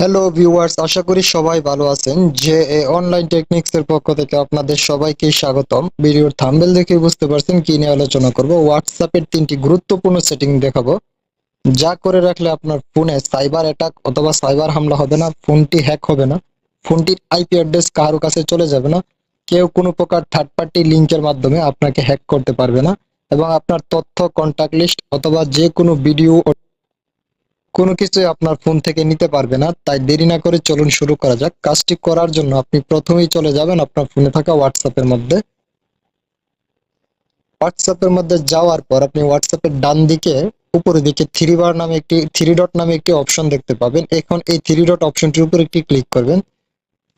Hello viewers, আশা করি সবাই ভালো আছেন। যে অনলাইন টেকনিক্স এর পক্ষ থেকে আপনাদের সবাইকে স্বাগতম। ভিডিওর থাম্বনেল দেখে বুঝতে পারছেন কি নিয়ে আলোচনা করব। হোয়াটসঅ্যাপের তিনটি গুরুত্বপূর্ণ সেটিং দেখাবো, যা করে রাখলে আপনার ফোনে সাইবার অ্যাটাক অথবা সাইবার হামলা হবে না, ফোনটি হ্যাক হবে না, ফোনটির আইপি অ্যাড্রেস কারো কাছে চলে যাবে না, কেউ কোনো প্রকার থার্ড পার্টি লিংকের মাধ্যমে আপনাকে হ্যাক করতে পারবে না, এবং আপনার তথ্য, কন্টাক্ট লিস্ট অথবা যে কোনো ভিডিও কোনো কিছুই আপনার ফোন থেকে নিতে পারবে না। তাই দেরি না করে চলুন শুরু করা যাক। কাজটি করার জন্য আপনি প্রথমেই চলে যাবেন আপনার ফোনে থাকা হোয়াটসঅ্যাপের মধ্যে। হোয়াটসঅ্যাপের মধ্যে যাওয়ার পর আপনি হোয়াটসঅ্যাপের ডান দিকে উপরের দিকে থ্রি ডট নামে একটি অপশন দেখতে পাবেন। এখন এই থ্রি ডট অপশনটির উপর একটি ক্লিক করবেন।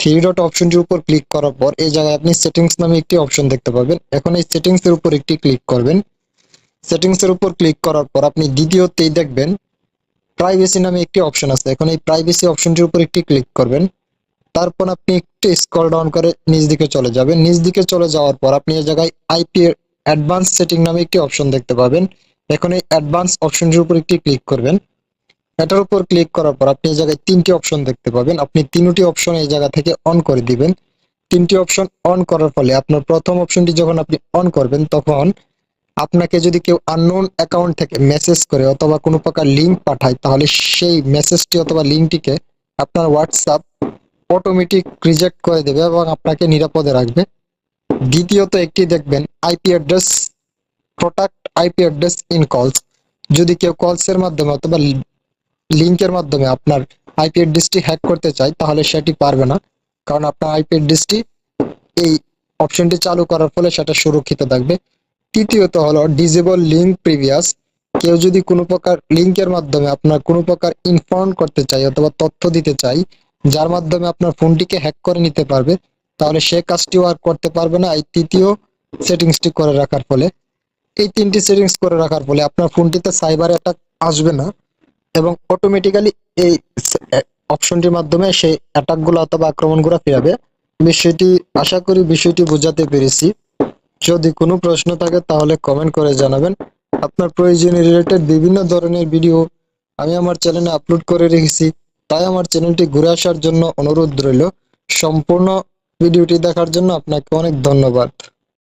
থ্রি ডট অপশনটির উপর ক্লিক করার পর এই জায়গায় আপনি সেটিংস নামে একটি অপশন দেখতে পাবেন। এখন এই সেটিংস এর উপর একটি ক্লিক করবেন। সেটিংস এর উপর ক্লিক করার পর আপনি দ্বিতীয়তেই দেখবেন প্রাইভেসি নামে একটি অপশন আছে। এখন এই প্রাইভেসি অপশনটির উপর একটি ক্লিক করবেন। তারপর আপনি একটু স্ক্রল ডাউন করে নিচ দিকে চলে যাবেন। নিচ দিকে চলে যাওয়ার পর আপনি এই জায়গায় আইপি অ্যাডভান্স সেটিং নামে একটি অপশন দেখতে পাবেন। এখন এই অ্যাডভান্স অপশনটির উপর একটি ক্লিক করবেন। এটার উপর ক্লিক করার পর আপনি এই জায়গায় তিনটি অপশন দেখতে পাবেন। আপনি তিনটি অপশন এই জায়গা থেকে অন করে দিবেন। তিনটি অপশন অন করার ফলে আপনার প্রথম অপশনটি যখন আপনি অন করবেন, তখন আপনাকে যদি কেউ আননোন অ্যাকাউন্ট থেকে মেসেজ করে অথবা কোনো প্রকার লিঙ্ক পাঠায়, তাহলে সেই মেসেজটি অথবা লিঙ্কটিকে আপনার হোয়াটসঅ্যাপ অটোমেটিক রিজেক্ট করে দেবে এবং আপনাকে নিরাপদে রাখবে। দ্বিতীয়ত একটি দেখবেন IP address protect IP address in কলস। যদি কেউ কলসের মাধ্যমে অথবা লিঙ্কের মাধ্যমে আপনার আইপি অ্যাড্রেসটি হ্যাক করতে চায়, তাহলে সেটি পারবে না, কারণ আপনার আইপি অ্যাড্রেসটি এই অপশনটি চালু করার ফলে সেটা সুরক্ষিত থাকবে। তৃতীয়ত হলো ডিজেবল লিঙ্ক প্রিভিয়াস। কেউ যদি কোনো প্রকার লিঙ্কের মাধ্যমে আপনার কোনো প্রকার ইনফর্ম করতে চাই অথবা তথ্য দিতে চাই, যার মাধ্যমে আপনার ফোনটিকে হ্যাক করে নিতে পারবে, তাহলে সে কাজটিও আর করতে পারবে না এই তৃতীয় সেটিংসটি করে রাখার ফলে। এই তিনটি সেটিংস করে রাখার ফলে আপনার ফোনটিতে সাইবার অ্যাটাক আসবে না এবং অটোমেটিক্যালি এই অপশনটির মাধ্যমে সেই অ্যাটাকগুলো অথবা আক্রমণগুলো ফিরাবে। আশা করি বিষয়টি বোঝাতে পেরেছি। যদি কোনো প্রশ্ন থাকে তাহলে কমেন্ট করে জানাবেন। আপনার প্রয়োজনীয় রিলেটেড বিভিন্ন ধরনের ভিডিও আমি আমার চ্যানেলে আপলোড করে রেখেছি, তাই আমার চ্যানেলটি ঘুরে আসার জন্য অনুরোধ রইল। সম্পূর্ণ ভিডিওটি দেখার জন্য আপনাকে অনেক ধন্যবাদ।